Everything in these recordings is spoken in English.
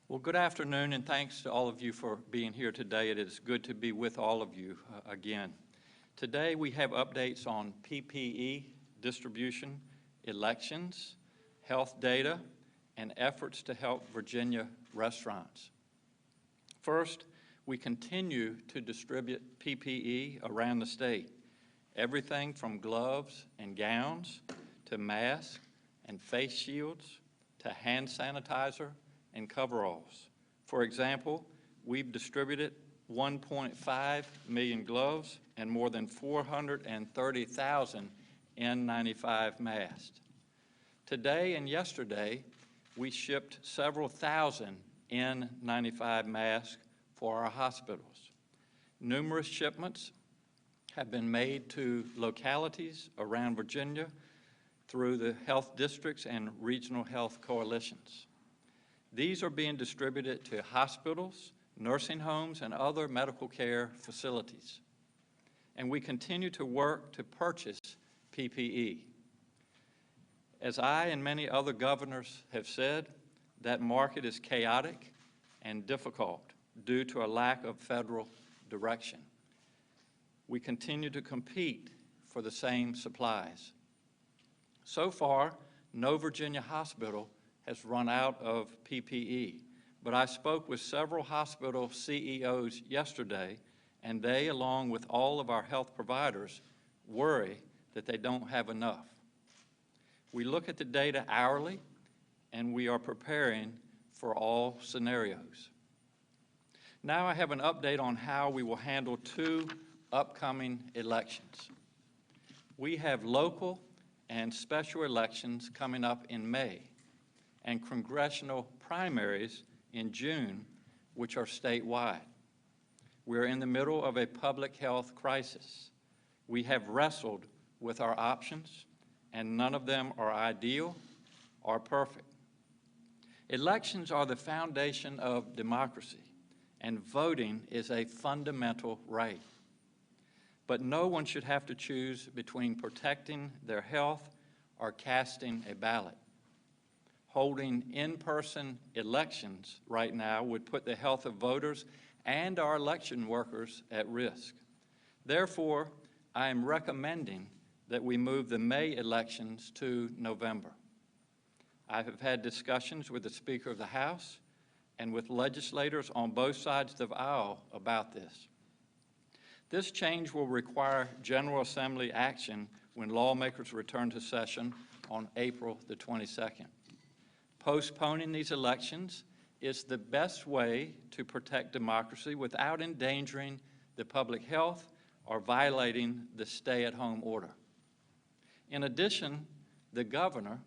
Well, good afternoon, and thanks to all of you for being here today. It is good to be with all of you again. Today we have updates on PPE distribution, elections, health data, and efforts to help Virginia restaurants. First, we continue to distribute PPE around the state. Everything from gloves and gowns to masks and face shields to hand sanitizer and coveralls. For example, we've distributed 1.5 million gloves and more than 430,000 N95 masks. Today and yesterday, we shipped several thousand N95 masks for our hospitals. Numerous shipments have been made to localities around Virginia through the health districts and regional health coalitions. These are being distributed to hospitals, nursing homes, and other medical care facilities. And we continue to work to purchase PPE. As I and many other governors have said, that market is chaotic and difficult due to a lack of federal direction. We continue to compete for the same supplies. So far, no Virginia hospital has run out of PPE, but I spoke with several hospital CEOs yesterday, and they, along with all of our health providers, worry that they don't have enough. We look at the data hourly, and we are preparing for all scenarios. Now I have an update on how we will handle two upcoming elections. We have local and special elections coming up in May, and congressional primaries in June, which are statewide. We're in the middle of a public health crisis. We have wrestled with our options, and none of them are ideal or perfect. Elections are the foundation of democracy, and voting is a fundamental right. But no one should have to choose between protecting their health or casting a ballot. Holding in-person elections right now would put the health of voters and our election workers at risk. Therefore, I am recommending that we move the May elections to November. I have had discussions with the Speaker of the House and with legislators on both sides of the aisle about this. This change will require General Assembly action when lawmakers return to session on April the 22nd. Postponing these elections is the best way to protect democracy without endangering the public health or violating the stay-at-home order. In addition, the governor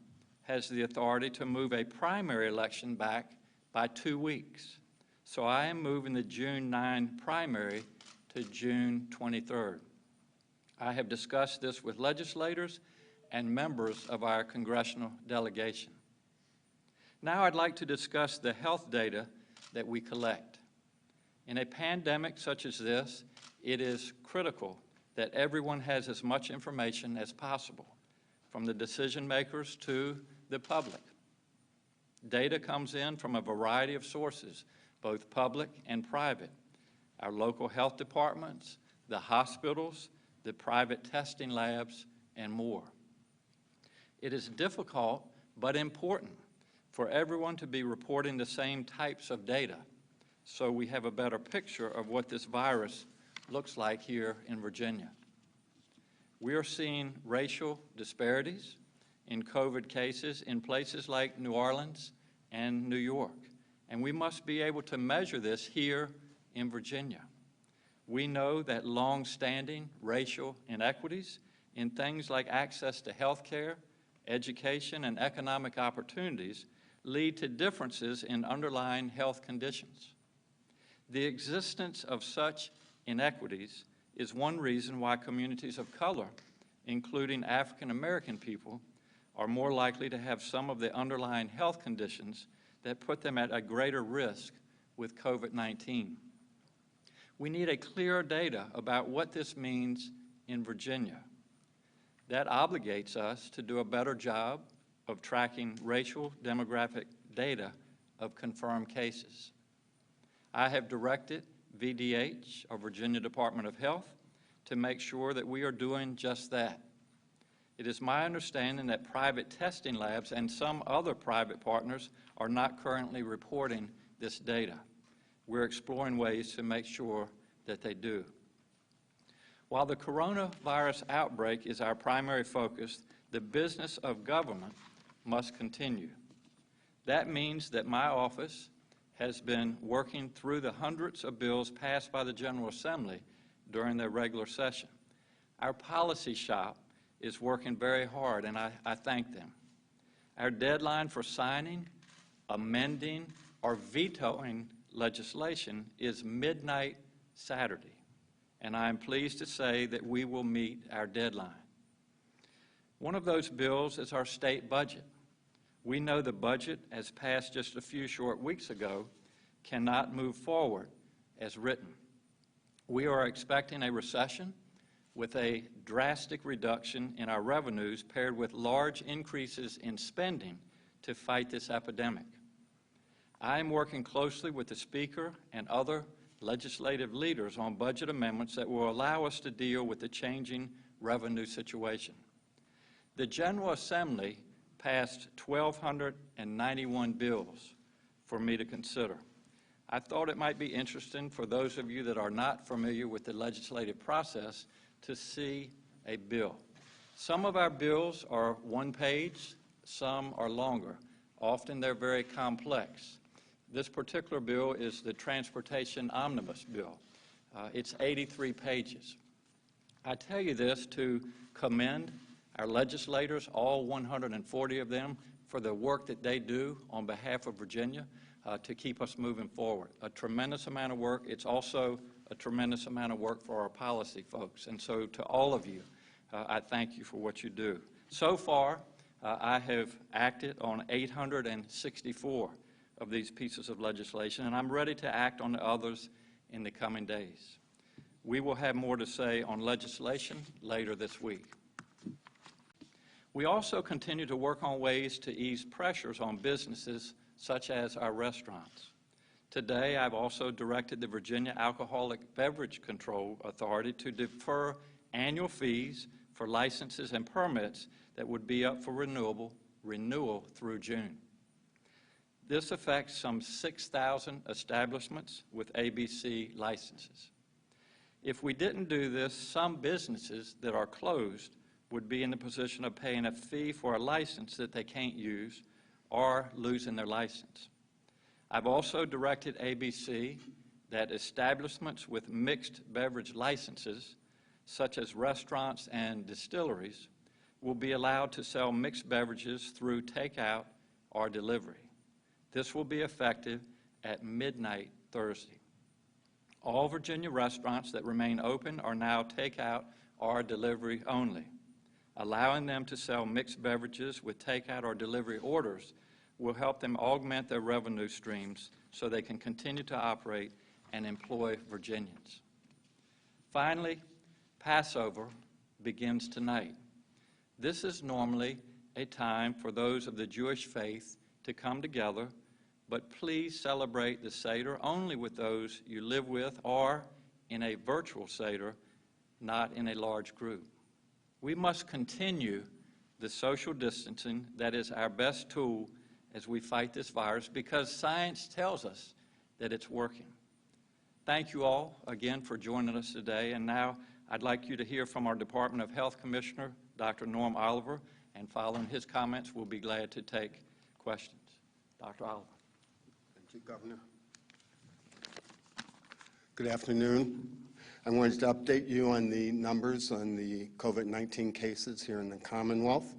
has the authority to move a primary election back by 2 weeks. So I am moving the June 9 primary to June 23rd. I have discussed this with legislators and members of our congressional delegation. Now I'd like to discuss the health data that we collect. In a pandemic such as this, it is critical that everyone has as much information as possible, from the decision makers to the public. Data comes in from a variety of sources, both public and private. Our local health departments, the hospitals, the private testing labs, and more. It is difficult but important for everyone to be reporting the same types of data, so we have a better picture of what this virus looks like here in Virginia. We are seeing racial disparities in COVID cases in places like New Orleans and New York, and we must be able to measure this here in Virginia. We know that long-standing racial inequities in things like access to health care, education, and economic opportunities lead to differences in underlying health conditions. The existence of such inequities is one reason why communities of color, including African American people, are more likely to have some of the underlying health conditions that put them at a greater risk with COVID-19. We need a clearer data about what this means in Virginia. That obligates us to do a better job of tracking racial demographic data of confirmed cases. I have directed VDH, or Virginia Department of Health, to make sure that we are doing just that. It is my understanding that private testing labs and some other private partners are not currently reporting this data. We're exploring ways to make sure that they do. While the coronavirus outbreak is our primary focus, the business of government must continue. That means that my office has been working through the hundreds of bills passed by the General Assembly during their regular session. Our policy shop is working very hard, and I thank them. Our deadline for signing, amending, or vetoing legislation is midnight Saturday, and I am pleased to say that we will meet our deadline. One of those bills is our state budget. We know the budget, as passed just a few short weeks ago, cannot move forward as written. We are expecting a recession with a drastic reduction in our revenues paired with large increases in spending to fight this epidemic. I am working closely with the Speaker and other legislative leaders on budget amendments that will allow us to deal with the changing revenue situation. The General Assembly passed 1,291 bills for me to consider. I thought it might be interesting for those of you that are not familiar with the legislative process to see a bill. Some of our bills are one page, some are longer. Often they're very complex. This particular bill is the Transportation Omnibus Bill. It's 83 pages. I tell you this to commend our legislators, all 140 of them, for the work that they do on behalf of Virginia to keep us moving forward. A tremendous amount of work. It's also a tremendous amount of work for our policy folks. And so to all of you, I thank you for what you do. So far, I have acted on 864 of these pieces of legislation, and I'm ready to act on the others in the coming days. We will have more to say on legislation later this week. We also continue to work on ways to ease pressures on businesses such as our restaurants. Today, I've also directed the Virginia Alcoholic Beverage Control Authority to defer annual fees for licenses and permits that would be up for renewal through June. This affects some 6,000 establishments with ABC licenses. If we didn't do this, some businesses that are closed would be in the position of paying a fee for a license that they can't use or losing their license. I've also directed ABC that establishments with mixed beverage licenses, such as restaurants and distilleries, will be allowed to sell mixed beverages through takeout or delivery. This will be effective at midnight Thursday. All Virginia restaurants that remain open are now takeout or delivery only. Allowing them to sell mixed beverages with takeout or delivery orders will help them augment their revenue streams so they can continue to operate and employ Virginians. Finally, Passover begins tonight. This is normally a time for those of the Jewish faith to come together, but please celebrate the Seder only with those you live with or in a virtual Seder, not in a large group. We must continue the social distancing that is our best tool as we fight this virus because science tells us that it's working. Thank you all again for joining us today, and now I'd like you to hear from our Department of Health Commissioner, Dr. Norm Oliver, and following his comments, we'll be glad to take questions. Dr. Oliver. Thank you, Governor. Good afternoon. I wanted to update you on the numbers on the COVID-19 cases here in the Commonwealth.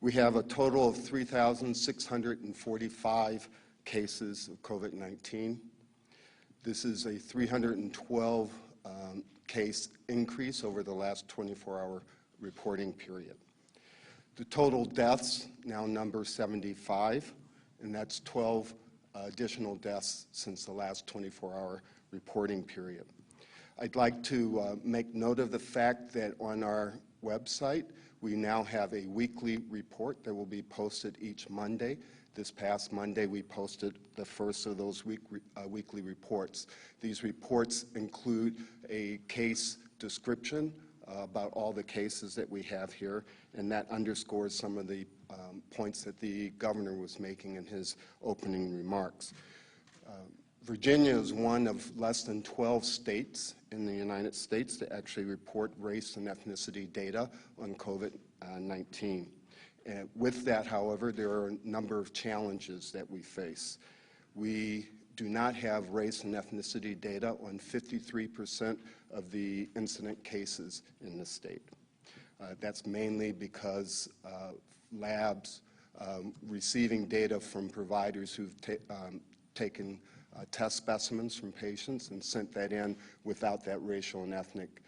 We have a total of 3,645 cases of COVID-19. This is a 312 case increase over the last 24-hour reporting period. The total deaths now number 75, and that's 12 additional deaths since the last 24-hour reporting period. I'd like to make note of the fact that on our website, we now have a weekly report that will be posted each Monday This past Monday, we posted the first of those weekly reports. These reports include a case description about all the cases that we have here, and that underscores some of the points that the governor was making in his opening remarks. Virginia is one of less than 12 states in the United States that actually report race and ethnicity data on COVID-19. And with that, however, there are a number of challenges that we face. We do not have race and ethnicity data on 53% of the incident cases in the state. That's mainly because labs receiving data from providers who've taken test specimens from patients and sent that in without that racial and ethnic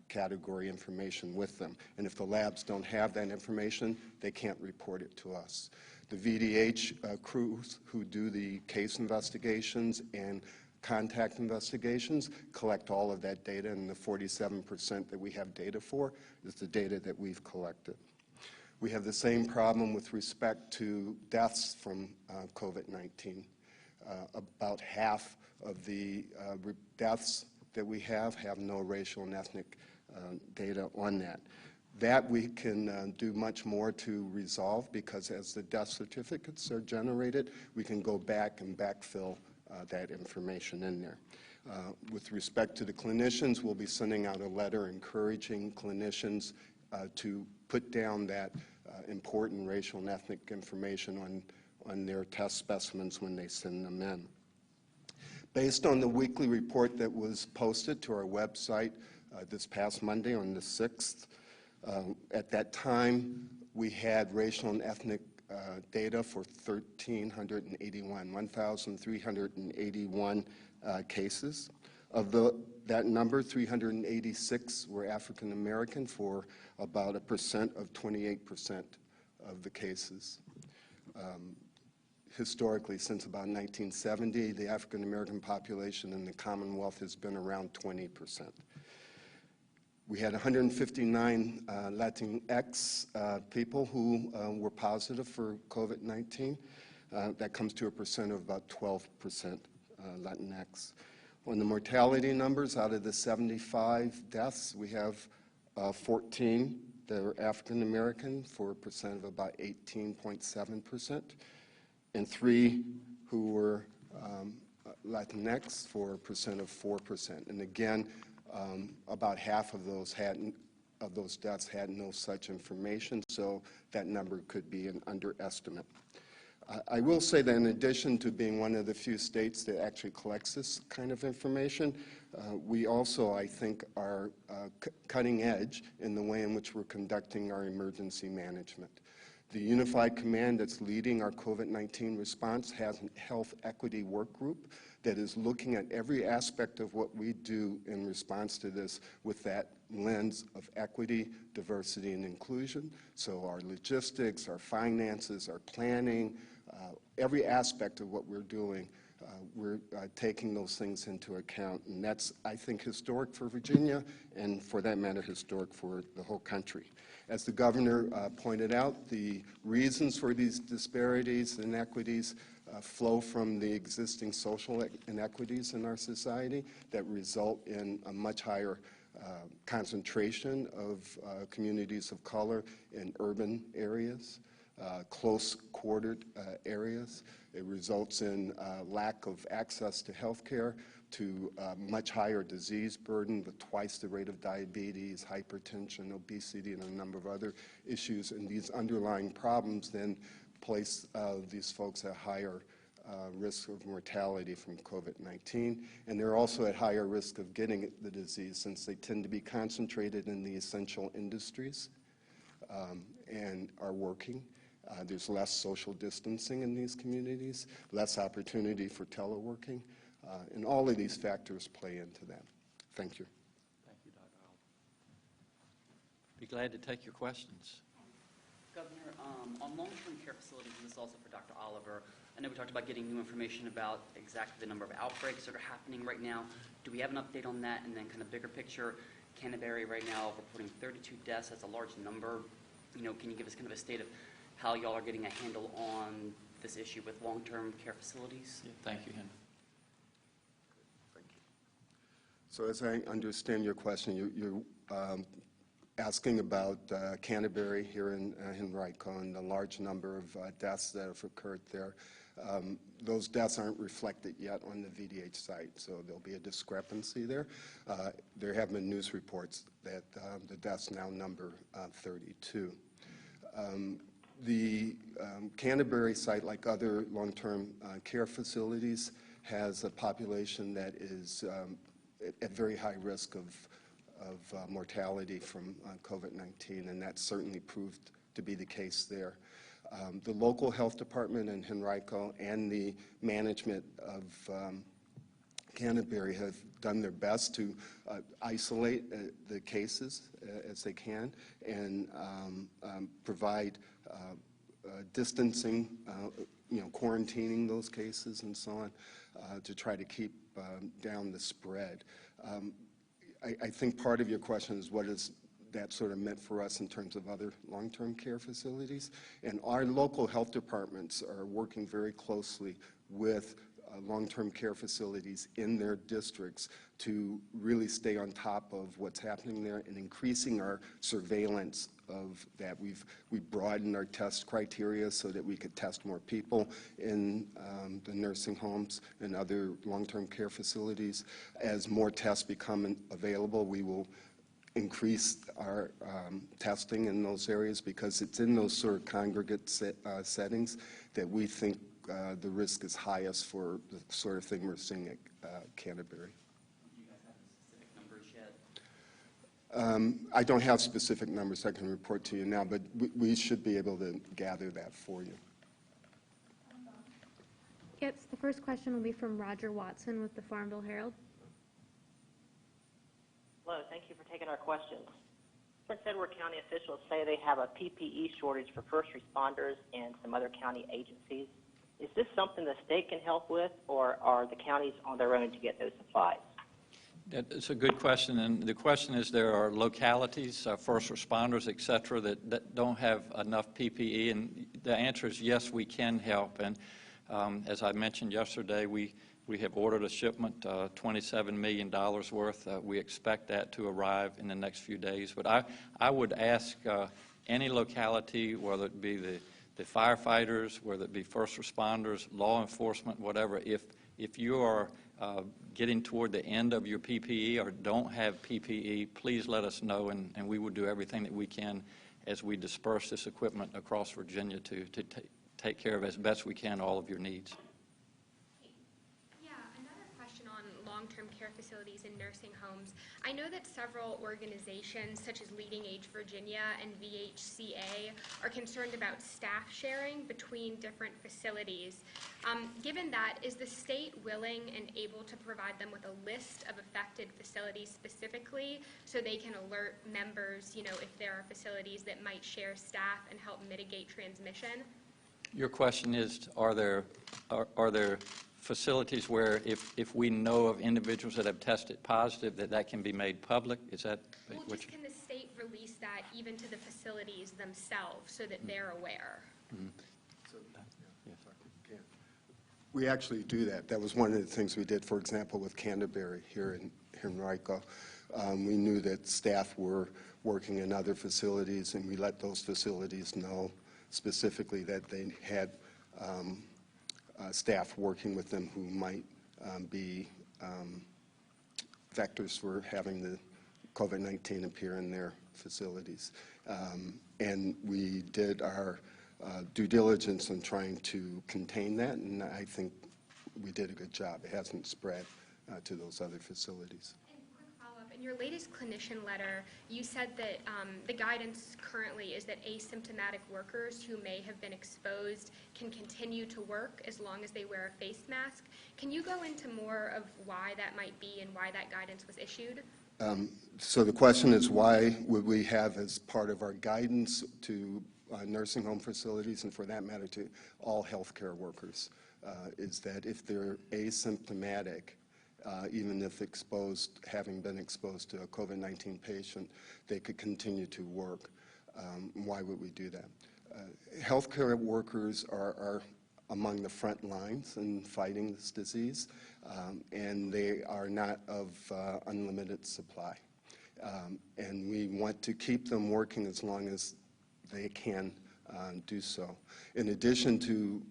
category information with them. And if the labs don't have that information, they can't report it to us. The VDH crews who do the case investigations and contact investigations collect all of that data, and the 47% that we have data for is the data that we've collected. We have the same problem with respect to deaths from COVID-19. About half of the deaths that we have no racial and ethnic data on that. That we can do much more to resolve, because as the death certificates are generated, we can go back and backfill that information in there. With respect to the clinicians, we'll be sending out a letter encouraging clinicians to put down that important racial and ethnic information on their test specimens when they send them in. Based on the weekly report that was posted to our website this past Monday on the 6th, at that time we had racial and ethnic data for 1,381 cases. Of that number, 386 were African American, for about 28% of the cases. Historically, since about 1970, the African American population in the Commonwealth has been around 20%. We had 159 Latinx people who were positive for COVID-19. That comes to a percent of about 12% Latinx. On the mortality numbers, out of the 75 deaths, we have 14 that are African American for a percent of about 18.7%, and 3 who were Latinx for a percent of 4%. And again, about half of those deaths had no such information, so that number could be an underestimate. I will say that in addition to being one of the few states that actually collects this kind of information, we also, I think, are cutting edge in the way in which we're conducting our emergency management. The Unified Command that's leading our COVID-19 response has a health equity work group that is looking at every aspect of what we do in response to this with that lens of equity, diversity, and inclusion. So our logistics, our finances, our planning, every aspect of what we're doing, we're taking those things into account. And that's, I think, historic for Virginia, and for that matter, historic for the whole country. As the governor pointed out, the reasons for these disparities and inequities flow from the existing social inequities in our society that result in a much higher concentration of communities of color in urban areas, close-quartered areas. It results in lack of access to health care, to much higher disease burden, with twice the rate of diabetes, hypertension, obesity, and a number of other issues. And these underlying problems then place these folks at higher risk of mortality from COVID-19. And they're also at higher risk of getting the disease, since they tend to be concentrated in the essential industries and are working. There's less social distancing in these communities, less opportunity for teleworking, and all of these factors play into that. Thank you. Thank you, Dr. Oliver. Be glad to take your questions. Governor, on long-term care facilities, and this is also for Dr. Oliver, I know we talked about getting new information about exactly the number of outbreaks that are happening right now. Do we have an update on that? And then kind of bigger picture, Canterbury right now reporting 32 deaths. That's a large number. You know, can you give us kind of a state of how y'all are getting a handle on this issue with long-term care facilities? Yeah, thank you, Henry. Thank you. So as I understand your question, you're asking about Canterbury here in Henrico and the large number of deaths that have occurred there. Those deaths aren't reflected yet on the VDH site, so there'll be a discrepancy there. There have been news reports that the deaths now number 32. The Canterbury site, like other long-term care facilities, has a population that is at very high risk of mortality from COVID-19, and that certainly proved to be the case there. The local health department in Henrico and the management of Canterbury have done their best to isolate the cases as they can and provide distancing, quarantining those cases and so on to try to keep down the spread. I think part of your question is what is that sort of meant for us in terms of other long-term care facilities. And our local health departments are working very closely with long-term care facilities in their districts to really stay on top of what's happening there and increasing our surveillance of that. We've broadened our test criteria so that we could test more people in the nursing homes and other long-term care facilities. As more tests become available, we will increase our testing in those areas because it's in those sort of congregate settings that we think the risk is highest for the sort of thing we're seeing at Canterbury. Do you guys have the specific numbers yet? I don't have specific numbers I can report to you now, but we should be able to gather that for you. Yep, so the first question will be from Roger Watson with the Farmville Herald. Hello, thank you for taking our questions. Prince Edward County officials say they have a PPE shortage for first responders and some other county agencies. Is this something the state can help with, or are the counties on their own to get those supplies? It's a good question, and the question is there are localities, first responders, et cetera, that don't have enough PPE, and the answer is yes, we can help. And as I mentioned yesterday, we have ordered a shipment, $27 million worth. We expect that to arrive in the next few days. But I would ask any locality, whether it be the firefighters, whether it be first responders, law enforcement, whatever, if you are getting toward the end of your PPE or don't have PPE, please let us know, and we will do everything that we can as we disperse this equipment across Virginia to take care of as best we can all of your needs. Long-term care facilities and nursing homes. I know that several organizations such as Leading Age Virginia and VHCA are concerned about staff sharing between different facilities. Given that, is the state willing and able to provide them with a list of affected facilities specifically so they can alert members, if there are facilities that might share staff and help mitigate transmission? Your question is, are there facilities where if we know of individuals that have tested positive, that can be made public? Is that what can the state release that even to the facilities themselves so that they're aware? Mm-hmm. We actually do that. That was one of the things we did, for example, with Canterbury here in Henrico. We knew that staff were working in other facilities, and we let those facilities know specifically that they had staff working with them who might be vectors for having the COVID-19 appear in their facilities. And we did our due diligence in trying to contain that, and I think we did a good job. It hasn't spread to those other facilities. In your latest clinician letter, you said that the guidance currently is that asymptomatic workers who may have been exposed can continue to work as long as they wear a face mask. Can you go into more of why that might be and why that guidance was issued? So the question is, why would we have as part of our guidance to nursing home facilities, and for that matter to all healthcare workers, is that if they're asymptomatic, even if having been exposed to a COVID-19 patient, they could continue to work. Why would we do that? Healthcare workers are among the front lines in fighting this disease, and they are not of unlimited supply. And we want to keep them working as long as they can do so. In addition to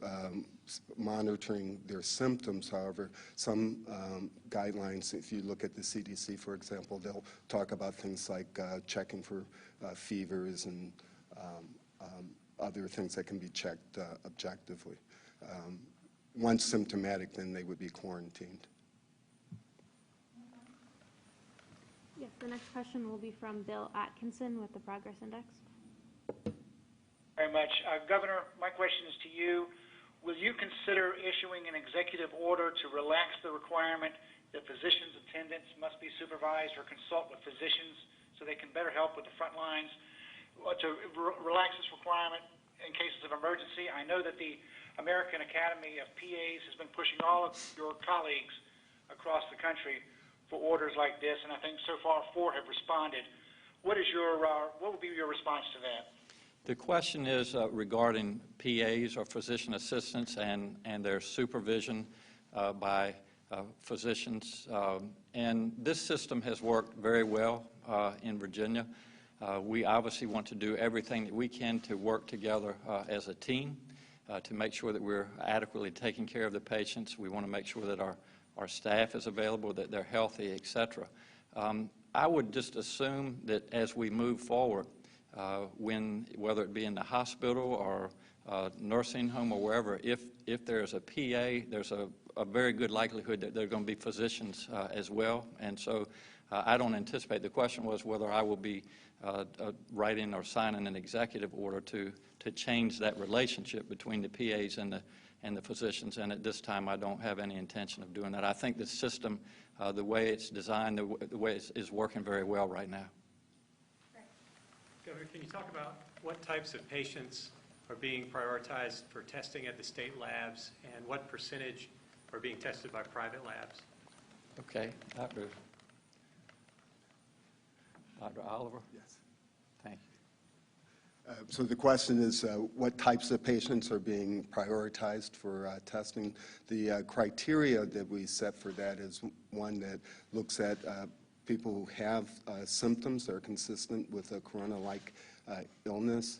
monitoring their symptoms, however, some guidelines, if you look at the CDC, for example, they'll talk about things like checking for fevers and other things that can be checked objectively. Once symptomatic, then they would be quarantined. Yes, the next question will be from Bill Atkinson with the Progress Index. Very much. Governor, my question is to you. Will you consider issuing an executive order to relax the requirement that physicians' attendants must be supervised or consult with physicians so they can better help with the front lines? To relax this requirement in cases of emergency? I know that the American Academy of PAs has been pushing all of your colleagues across the country for orders like this, and I think so far 4 have responded. What would be your response to that? The question is regarding PAs or physician assistants and their supervision by physicians. And this system has worked very well in Virginia. We obviously want to do everything that we can to work together as a team to make sure that we're adequately taking care of the patients. We want to make sure that our staff is available, that they're healthy, et cetera. I would just assume that as we move forward, whether it be in the hospital or nursing home or wherever, if there's a PA, there's a very good likelihood that there are going to be physicians as well. And so I don't anticipate. The question was whether I will be writing or signing an executive order to change that relationship between the PAs and the physicians. And at this time, I don't have any intention of doing that. I think the system, the way it's designed, the way it is working very well right now. Governor, can you talk about what types of patients are being prioritized for testing at the state labs and what percentage are being tested by private labs? Okay, Dr. Oliver? Yes. Thank you. So the question is what types of patients are being prioritized for testing. The criteria that we set for that is one that looks at people who have symptoms that are consistent with a corona-like illness,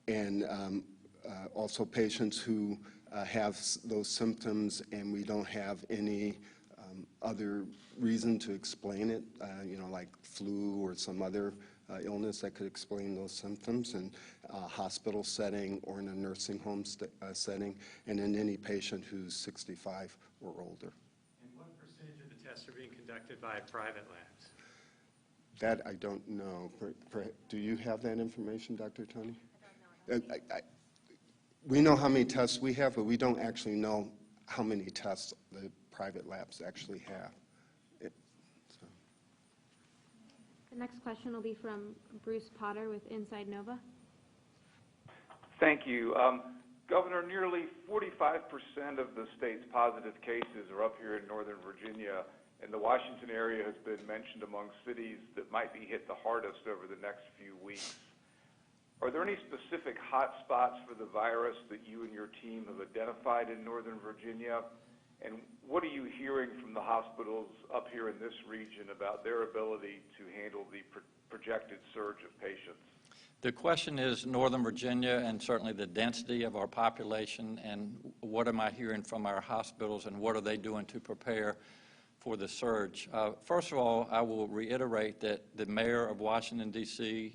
and also patients who have those symptoms and we don't have any other reason to explain it, like flu or some other illness that could explain those symptoms in a hospital setting or in a nursing home setting, and in any patient who's 65 or older. And what percentage of the tests are being conducted by private labs? That I don't know. Do you have that information, Dr. Tony? I don't know. We know how many tests we have, but we don't actually know how many tests the private labs actually have. The next question will be from Bruce Potter with Inside Nova. Thank you. Governor, nearly 45% of the state's positive cases are up here in Northern Virginia, and the Washington area has been mentioned among cities that might be hit the hardest over the next few weeks. Are there any specific hot spots for the virus that you and your team have identified in Northern Virginia? And what are you hearing from the hospitals up here in this region about their ability to handle the projected surge of patients? The question is Northern Virginia and certainly the density of our population, and what am I hearing from our hospitals and what are they doing to prepare for the surge? First of all, I will reiterate that the mayor of Washington, D.C.,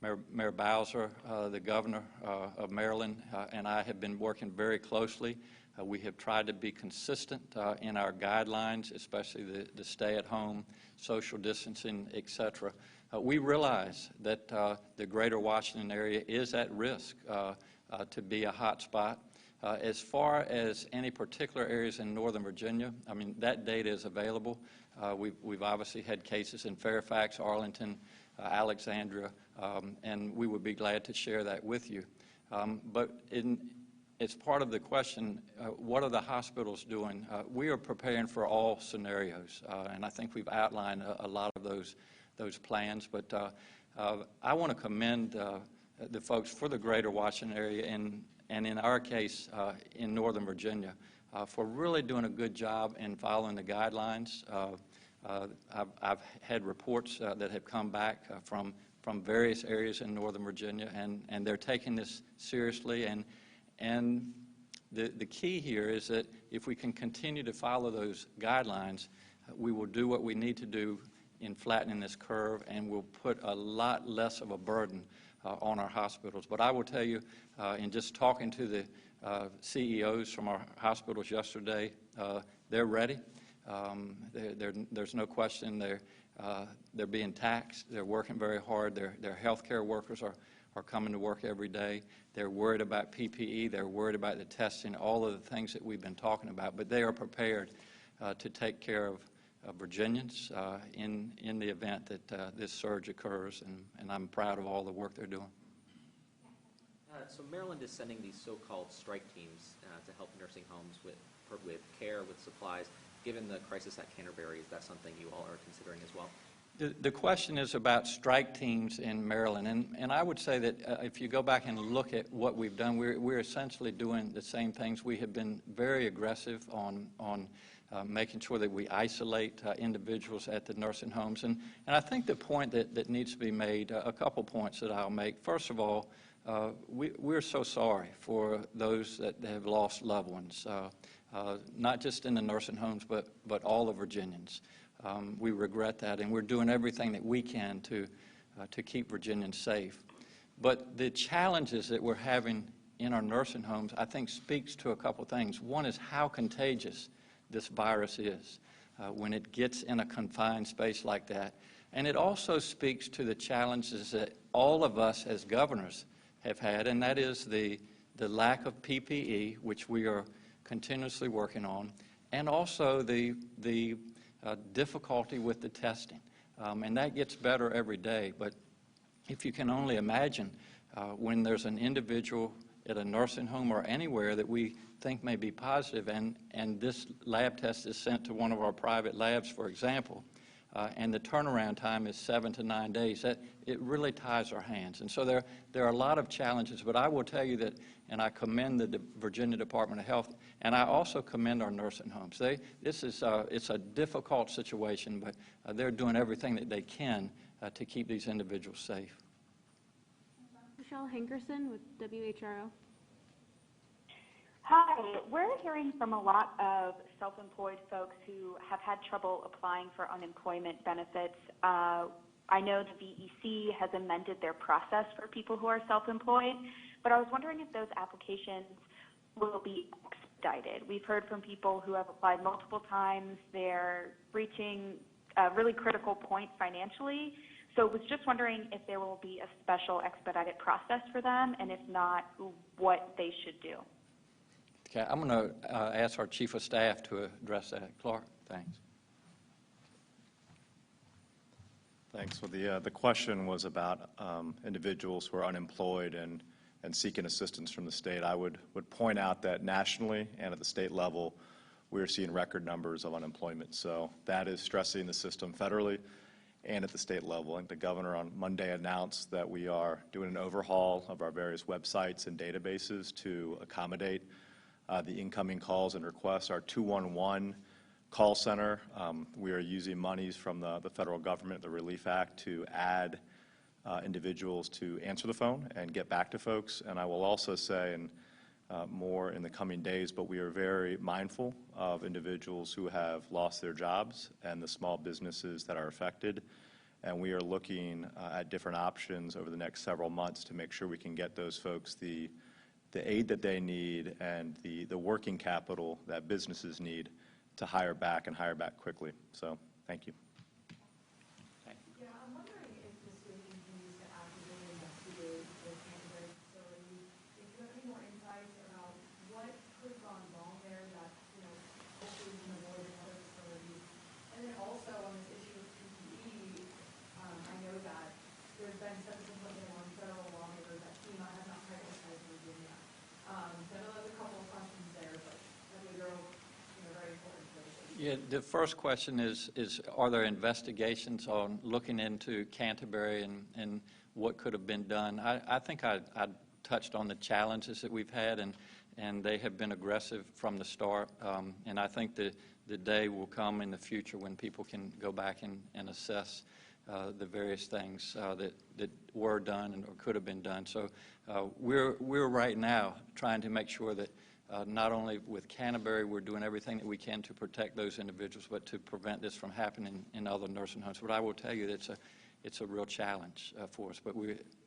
Mayor Bowser, the governor of Maryland, and I have been working very closely. We have tried to be consistent in our guidelines, especially the stay-at-home, social distancing, et cetera. We realize that the greater Washington area is at risk to be a hot spot. As far as any particular areas in Northern Virginia, I mean, that data is available. We've obviously had cases in Fairfax, Arlington, Alexandria, and we would be glad to share that with you. But it's part of the question, what are the hospitals doing? We are preparing for all scenarios, and I think we've outlined a lot of those plans. But I want to commend the folks for the greater Washington area and in our case, in Northern Virginia, for really doing a good job in following the guidelines. I've had reports that have come back from various areas in Northern Virginia, and they're taking this seriously. And the key here is that if we can continue to follow those guidelines, we will do what we need to do in flattening this curve, and we'll put a lot less of a burden on our hospitals. But I will tell you, in just talking to the CEOs from our hospitals yesterday, they're ready. There's no question they're being taxed. They're working very hard. Their healthcare workers are coming to work every day. They're worried about PPE. They're worried about the testing, all of the things that we've been talking about. But they are prepared to take care of Virginians in the event that this surge occurs, and I'm proud of all the work they're doing. So Maryland is sending these so-called strike teams to help nursing homes with care, with supplies. Given the crisis at Canterbury, is that something you all are considering as well? The question is about strike teams in Maryland, and I would say that if you go back and look at what we've done, we're essentially doing the same things. We have been very aggressive on making sure that we isolate individuals at the nursing homes. And I think the point that needs to be made, a couple points that I'll make. First of all, we're so sorry for those that have lost loved ones, not just in the nursing homes, but all the Virginians. We regret that, and we're doing everything that we can to keep Virginians safe. But the challenges that we're having in our nursing homes, I think, speaks to a couple things. One is how contagious this virus is when it gets in a confined space like that. And it also speaks to the challenges that all of us as governors have had, and that is the lack of PPE, which we are continuously working on, and also the difficulty with the testing. And that gets better every day. But if you can only imagine when there's an individual at a nursing home or anywhere that we think may be positive, and this lab test is sent to one of our private labs, for example, and the turnaround time is 7 to 9 days, it really ties our hands. And so there are a lot of challenges, but I will tell you that, and I commend the Virginia Department of Health, and I also commend our nursing homes. It's a difficult situation, but they're doing everything that they can to keep these individuals safe. Michelle Hankerson with WHRO. Hi. We're hearing from a lot of self-employed folks who have had trouble applying for unemployment benefits. I know the VEC has amended their process for people who are self-employed, but I was wondering if those applications will be expedited. We've heard from people who have applied multiple times. They're reaching a really critical point financially. So I was just wondering if there will be a special expedited process for them, and if not, what they should do. Okay, I'm going to ask our Chief of Staff to address that. Clark, thanks. Thanks. Well, the question was about individuals who are unemployed and seeking assistance from the state. I would point out that nationally and at the state level, we're seeing record numbers of unemployment. So that is stressing the system federally and at the state level. I think the governor on Monday announced that we are doing an overhaul of our various websites and databases to accommodate the incoming calls and requests. Our 211 call center, we are using monies from the federal government, the Relief Act, to add individuals to answer the phone and get back to folks. And I will also say, and more in the coming days, but we are very mindful of individuals who have lost their jobs and the small businesses that are affected. And we are looking at different options over the next several months to make sure we can get those folks the aid that they need and the working capital that businesses need to hire back and hire back quickly. So, thank you. Yeah, I'm wondering if the state continues to actively investigate the Canterbury facility. If you have any more insights about what could have gone wrong there that, hopefully we can avoid in other facilities. And then also on this issue of PPE, I know that there's been some disappointment on federal lawmakers that FEMA has not prioritized Virginia. So I know there's a couple of questions there, but I think they're all very important. Yeah, the first question is are there investigations on looking into Canterbury and what could have been done? I think I'd touched on the challenges that we've had, and they have been aggressive from the start. And I think the day will come in the future when people can go back and assess the various things that were done or could have been done. So we're right now trying to make sure that not only with Canterbury, we're doing everything that we can to protect those individuals, but to prevent this from happening in other nursing homes. But I will tell you that it's a real challenge for us, but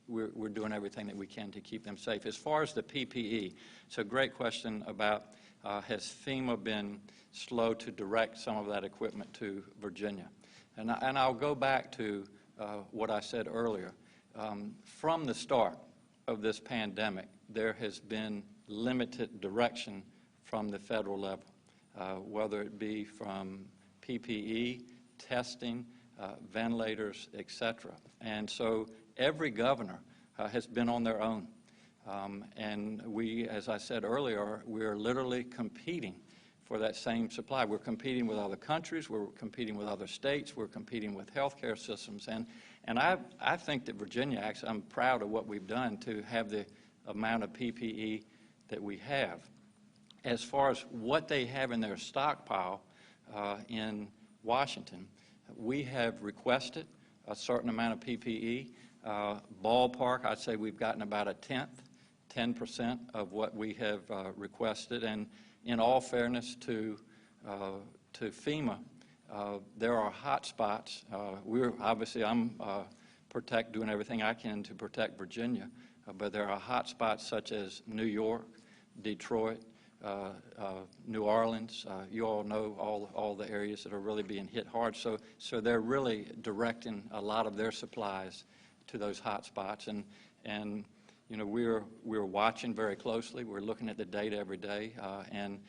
we're doing everything that we can to keep them safe. As far as the PPE, it's a great question about has FEMA been slow to direct some of that equipment to Virginia? And I'll go back to what I said earlier. From the start of this pandemic, there has been limited direction from the federal level, whether it be from PPE, testing, ventilators, etc. And so every governor has been on their own. And we, as I said earlier, we're literally competing for that same supply. We're competing with other countries, we're competing with other states, we're competing with healthcare systems. And I think that Virginia, actually, I'm proud of what we've done to have the amount of PPE that we have. As far as what they have in their stockpile in Washington, we have requested a certain amount of PPE. Ballpark, I'd say we've gotten about a 10% of what we have requested. And in all fairness to FEMA, there are hot spots. I'm doing everything I can to protect Virginia, but there are hot spots such as New York, Detroit, New Orleans. You all know all the areas that are really being hit hard. So they're really directing a lot of their supplies to those hot spots. And you know, we're watching very closely. We're looking at the data every day, and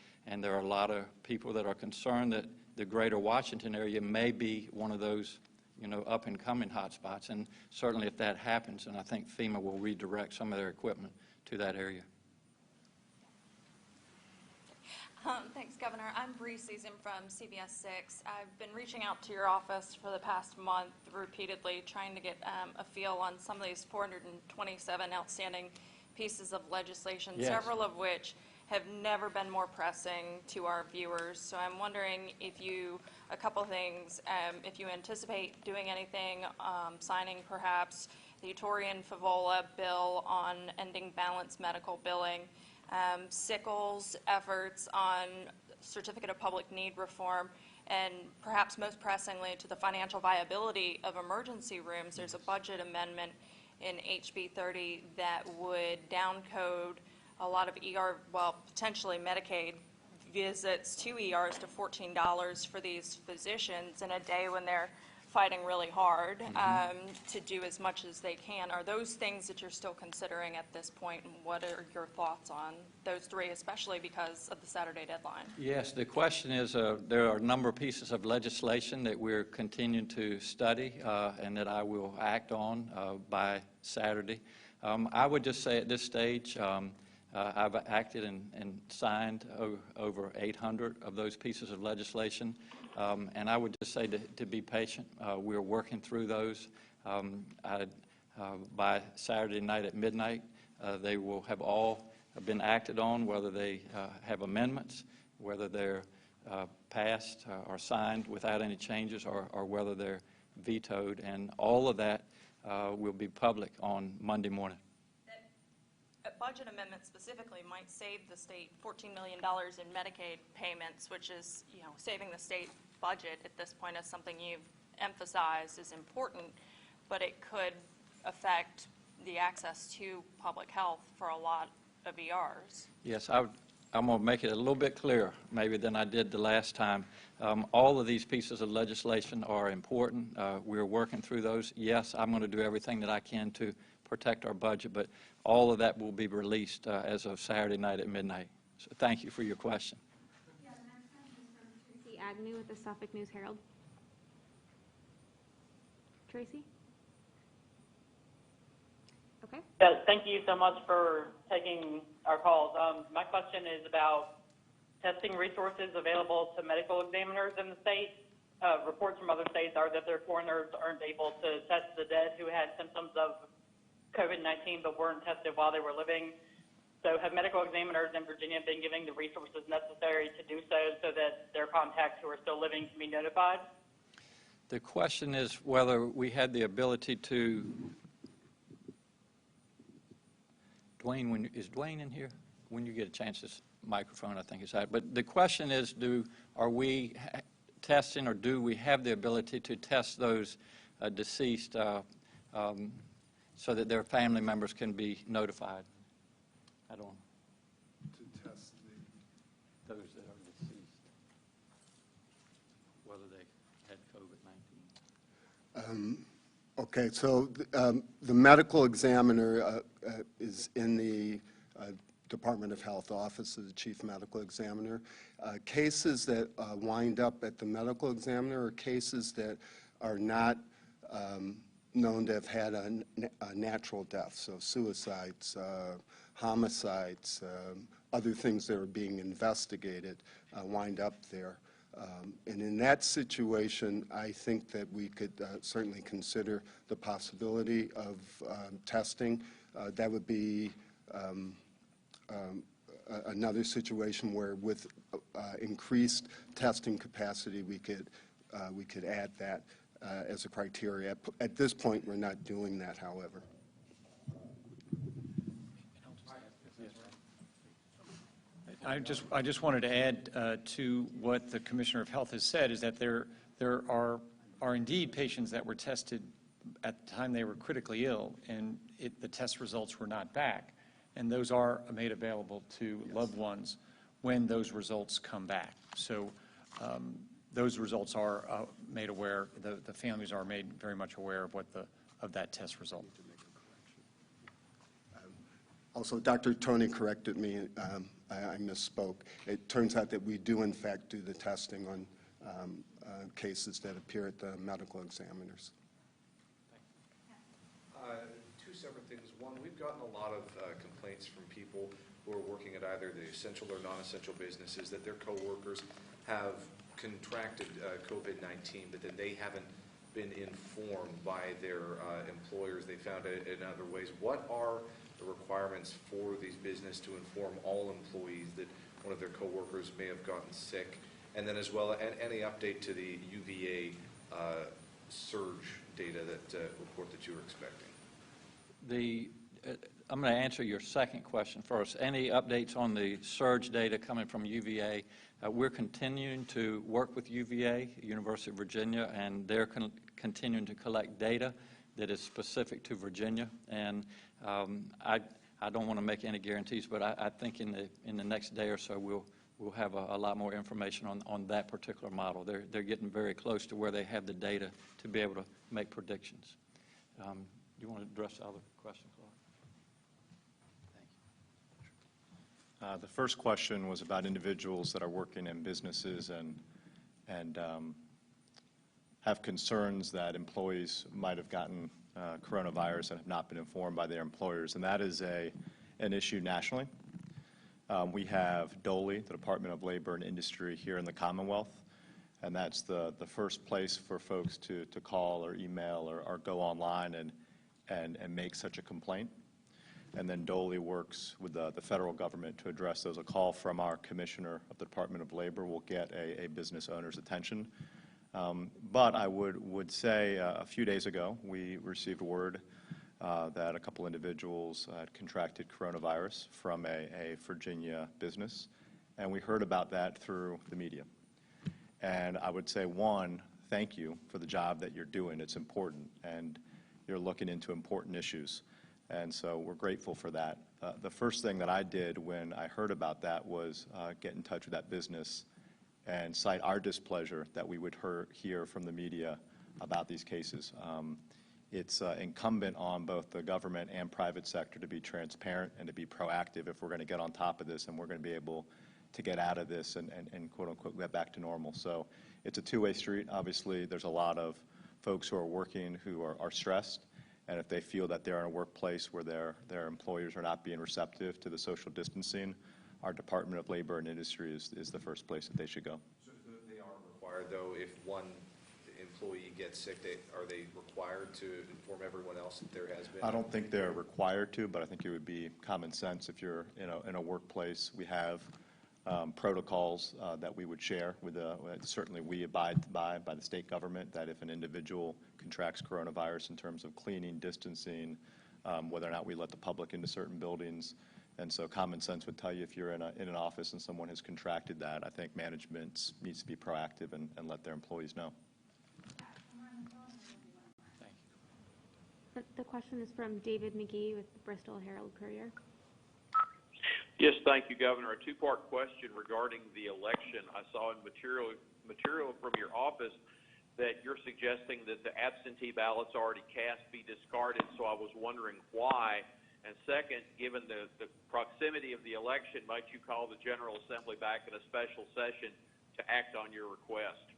there are a lot of people that are concerned that the greater Washington area may be one of those, you know, up-and-coming hot spots. And certainly if that happens, and I think FEMA will redirect some of their equipment to that area. Thanks, Governor. I'm Bree Season from CBS 6. I've been reaching out to your office for the past month repeatedly, trying to get a feel on some of these 427 outstanding pieces of legislation, yes, several of which have never been more pressing to our viewers. So I'm wondering if a couple things, if you anticipate doing anything, signing perhaps the Torian-Favola bill on ending balanced medical billing, Sickles' efforts on certificate of public need reform, and perhaps most pressingly to the financial viability of emergency rooms. There's a budget amendment in HB 30 that would downcode a lot of potentially Medicaid visits to ERs to $14 for these physicians in a day when they're fighting really hard to do as much as they can. Are those things that you're still considering at this point, and what are your thoughts on those three, especially because of the Saturday deadline? Yes, the question is there are a number of pieces of legislation that we're continuing to study and that I will act on by Saturday. I would just say at this stage, I've acted and signed over 800 of those pieces of legislation. And I would just say to be patient. We're working through those. By Saturday night at midnight, they will have all been acted on, whether they have amendments, whether they're passed or signed without any changes, or whether they're vetoed. And all of that will be public on Monday morning. A budget amendment specifically might save the state $14 million in Medicaid payments, which is, you know, saving the state budget at this point is something you've emphasized is important, but it could affect the access to public health for a lot of ERs. Yes, I'm going to make it a little bit clearer maybe than I did the last time. All of these pieces of legislation are important. We're working through those. Yes, I'm going to do everything that I can to protect our budget, but all of that will be released as of Saturday night at midnight. So thank you for your question. Yeah, the next question is from Tracy Agnew with the Suffolk News Herald. Tracy? Okay. Yes, thank you so much for taking our calls. My question is about testing resources available to medical examiners in the state. Reports from other states are that their coroners aren't able to test the dead who had symptoms of COVID-19 but weren't tested while they were living. So have medical examiners in Virginia been giving the resources necessary to do so that their contacts who are still living can be notified? The question is whether we had the ability to, Dwayne, is Dwayne in here? When you get a chance, this microphone, I think is out. But the question is, are we testing, or do we have the ability to test those deceased so that their family members can be notified? I don't. To test Those that are deceased, whether they had COVID-19. Okay, so the medical examiner is in the Department of Health office of the chief medical examiner. Cases that wind up at the medical examiner are cases that are not known to have had a natural death, so suicides, homicides, other things that are being investigated wind up there. And in that situation, I think that we could certainly consider the possibility of testing. That would be another situation where with increased testing capacity, we could add that as a criteria. At this point, we're not doing that, however. I just wanted to add to what the Commissioner of Health has said, is that there are indeed patients that were tested at the time they were critically ill, and the test results were not back. And those are made available to loved ones when those results come back. So those results are made aware, the families are made very much aware of that test result. Also, Dr. Tony corrected me. I misspoke. It turns out that we do, in fact, do the testing on cases that appear at the medical examiners. Two separate things. One, we've gotten a lot of complaints from people who are working at either the essential or non-essential businesses that their coworkers have contracted COVID-19, but that they haven't been informed by their employers. They found it in other ways. What are the requirements for these businesses to inform all employees that one of their coworkers may have gotten sick? And then as well, any update to the UVA surge data report that you were expecting? I'm going to answer your second question first. Any updates on the surge data coming from UVA? We're continuing to work with UVA, University of Virginia, and they're continuing to collect data that is specific to Virginia. And I don't want to make any guarantees, but I think in the next day or so we'll have a lot more information on that particular model. They're getting very close to where they have the data to be able to make predictions. Do you want to address the other question, Clark? Thank you. The first question was about individuals that are working in businesses and have concerns that employees might have gotten coronavirus and have not been informed by their employers, and that is an issue nationally. We have DOLE, the Department of Labor and Industry, here in the Commonwealth, and that's the first place for folks to call or email or go online and make such a complaint. And then DOLE works with the federal government to address those. A call from our commissioner of the Department of Labor will get a business owner's attention. But I would say a few days ago, we received word that a couple individuals had contracted coronavirus from a Virginia business, and we heard about that through the media. And I would say, one, thank you for the job that you're doing. It's important, and you're looking into important issues. And so we're grateful for that. The first thing that I did when I heard about that was get in touch with that business and cite our displeasure that we would hear from the media about these cases. It's incumbent on both the government and private sector to be transparent and to be proactive if we're going to get on top of this and we're going to be able to get out of this and quote unquote get back to normal. So it's a two-way street. Obviously, there's a lot of folks who are working who are stressed, and if they feel that they're in a workplace where their employers are not being receptive to the social distancing, our Department of Labor and Industry is the first place that they should go. So they are required, though, if one employee gets sick, are they required to inform everyone else that there has been? I don't think they're required to, but I think it would be common sense if you're in a workplace. We have protocols that we would share with certainly we abide by the state government, that if an individual contracts coronavirus in terms of cleaning, distancing, whether or not we let the public into certain buildings. And so common sense would tell you if you're in an office and someone has contracted that, I think management needs to be proactive and let their employees know. The question is from David McGee with the Bristol Herald Courier. Yes, thank you, Governor. A two-part question regarding the election. I saw in material from your office that you're suggesting that the absentee ballots already cast be discarded, so I was wondering why. And second, given the proximity of the election, might you call the General Assembly back in a special session to act on your request?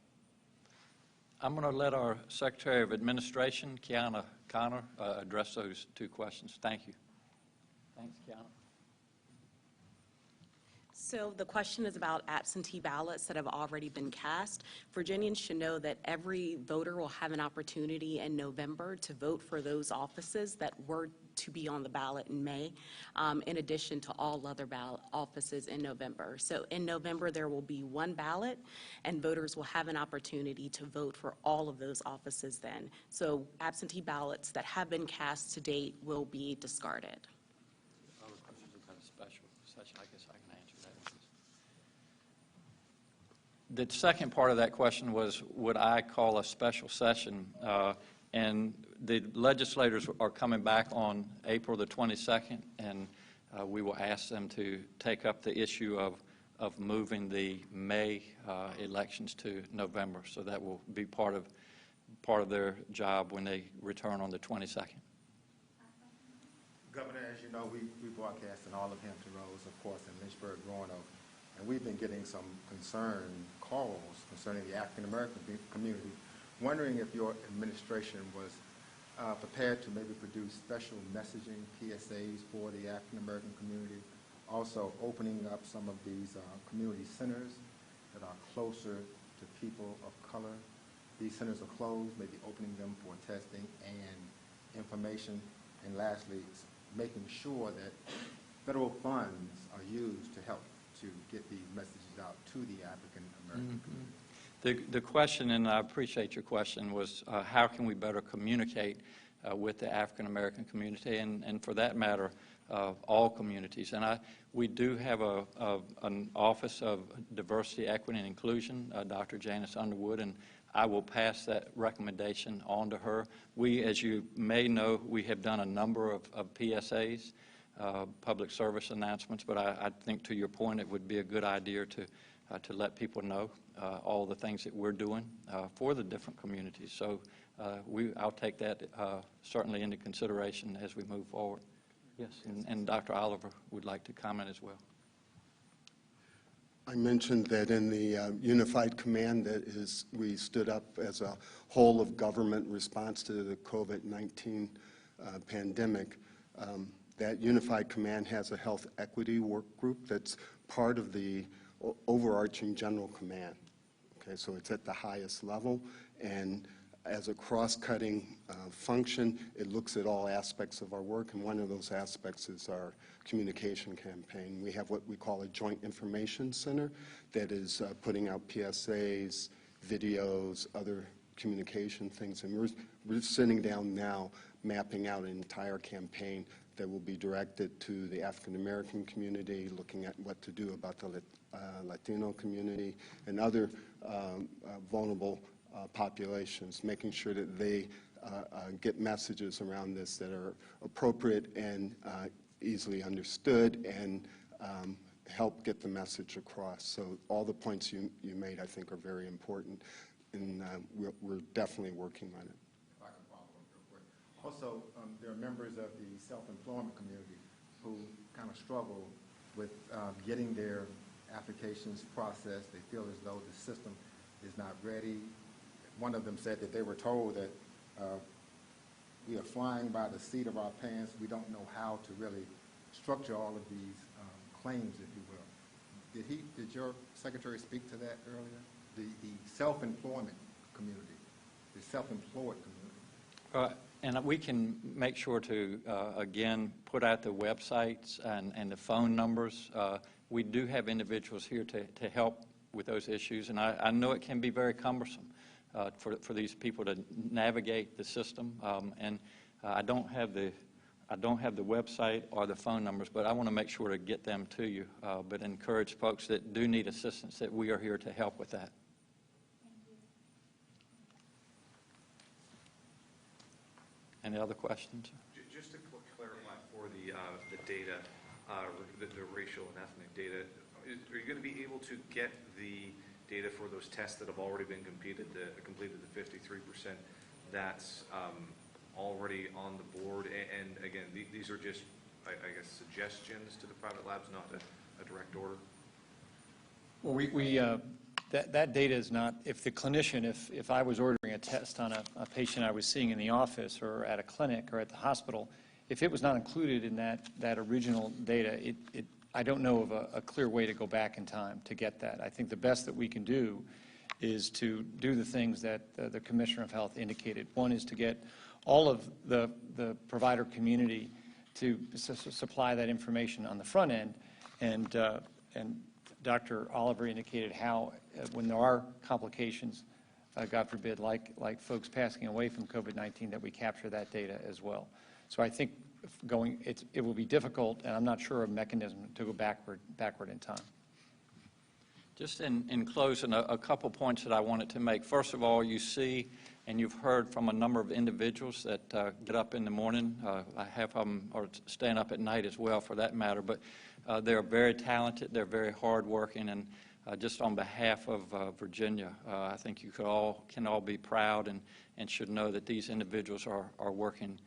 I'm going to let our Secretary of Administration, Kiana Connor, address those two questions. Thank you. Thanks, Kiana. So the question is about absentee ballots that have already been cast. Virginians should know that every voter will have an opportunity in November to vote for those offices that were to be on the ballot in May, in addition to all other ballot offices in November. So in November, there will be one ballot, and voters will have an opportunity to vote for all of those offices then. So absentee ballots that have been cast to date will be discarded. Other questions about a special session? I guess I can answer that. The second part of that question was, would I call a special session? And the legislators are coming back on April the 22nd, and we will ask them to take up the issue of moving the May elections to November. So that will be part of their job when they return on the 22nd. Governor, as you know, we broadcast in all of Hampton Roads, of course, in Lynchburg, Roanoke, and we've been getting some calls concerning the African-American community, wondering if your administration was prepared to maybe produce special messaging PSAs for the African-American community, also opening up some of these community centers that are closer to people of color. These centers are closed, maybe opening them for testing and information, and lastly, making sure that federal funds are used to help to get these messages out to the African-American community. The question, and I appreciate your question, was how can we better communicate with the African-American community, and for that matter, all communities. And we do have an Office of Diversity, Equity, and Inclusion, Dr. Janice Underwood, and I will pass that recommendation on to her. We, as you may know, we have done a number of PSAs, public service announcements, but I think to your point, it would be a good idea to let people know all the things that we're doing for the different communities. So I'll take that certainly into consideration as we move forward. Yes, and Dr. Oliver would like to comment as well. I mentioned that in the unified command we stood up as a whole of government response to the COVID-19 pandemic. That unified command has a health equity work group that's part of the overarching general command. Okay, so it's at the highest level, and as a cross-cutting function, it looks at all aspects of our work, and one of those aspects is our communication campaign. We have what we call a joint information center that is putting out PSAs, videos, other communication things, and we're sitting down now mapping out an entire campaign that will be directed to the African-American community, looking at what to do about the Latino community and other vulnerable populations, making sure that they get messages around this that are appropriate and easily understood and help get the message across. So all the points you made, I think, are very important, and we're definitely working on it. Also, there are members of the self-employment community who kind of struggle with getting their applications processed. They feel as though the system is not ready. One of them said that they were told that we are flying by the seat of our pants. We don't know how to really structure all of these claims, if you will. Did your secretary speak to that earlier? The self-employment community. the self-employed community? And we can make sure to, again, put out the websites and the phone numbers. We do have individuals here to help with those issues, and I know it can be very cumbersome for these people to navigate the system. And I don't have the website or the phone numbers, but I want to make sure to get them to you. But encourage folks that do need assistance that we are here to help with that. Any other questions? Just to clarify for the data, the racial and ethnic data, are you going to be able to get the data for those tests that have already been completed, the 53% that's already on the board? And again, these are just, I guess, suggestions to the private labs, not a direct order? Well, that data is not, if the clinician, if I was ordering a test on a patient I was seeing in the office or at a clinic or at the hospital, if it was not included in that original data, I don't know of a clear way to go back in time to get that. I think the best that we can do is to do the things that the Commissioner of Health indicated. One is to get all of the provider community to supply that information on the front end, and Dr. Oliver indicated how when there are complications, God forbid, like folks passing away from COVID-19, that we capture that data as well. So I think it will be difficult, and I'm not sure of a mechanism to go backward in time. Just in closing, a couple points that I wanted to make. First of all, you see and you've heard from a number of individuals that get up in the morning. Half of them are staying up at night as well, for that matter. But they're very talented. They're very hardworking. And just on behalf of Virginia, I think you can all be proud and should know that these individuals are working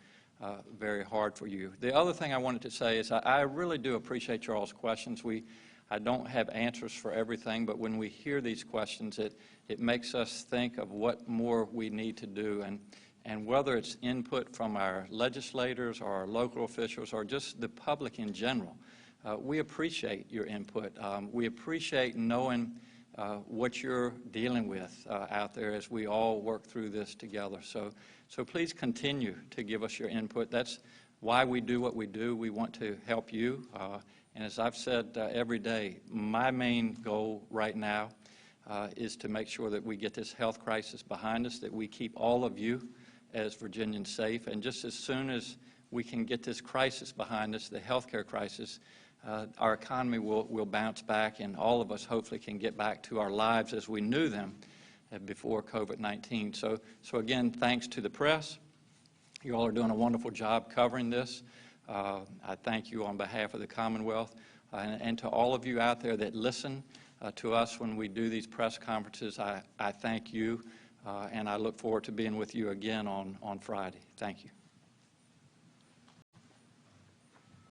very hard for you. The other thing I wanted to say is I really do appreciate your all's questions. I don't have answers for everything, but when we hear these questions, it makes us think of what more we need to do. And whether it's input from our legislators or our local officials or just the public in general, we appreciate your input. We appreciate knowing what you're dealing with out there as we all work through this together. So please continue to give us your input. That's why we do what we do. We want to help you. And as I've said every day, my main goal right now is to make sure that we get this health crisis behind us, that we keep all of you as Virginians safe. And just as soon as we can get this crisis behind us, the healthcare crisis, our economy will bounce back, and all of us hopefully can get back to our lives as we knew them before COVID-19. So again, thanks to the press. You all are doing a wonderful job covering this. I thank you on behalf of the Commonwealth, and to all of you out there that listen to us when we do these press conferences. I thank you, and I look forward to being with you again on Friday. Thank you.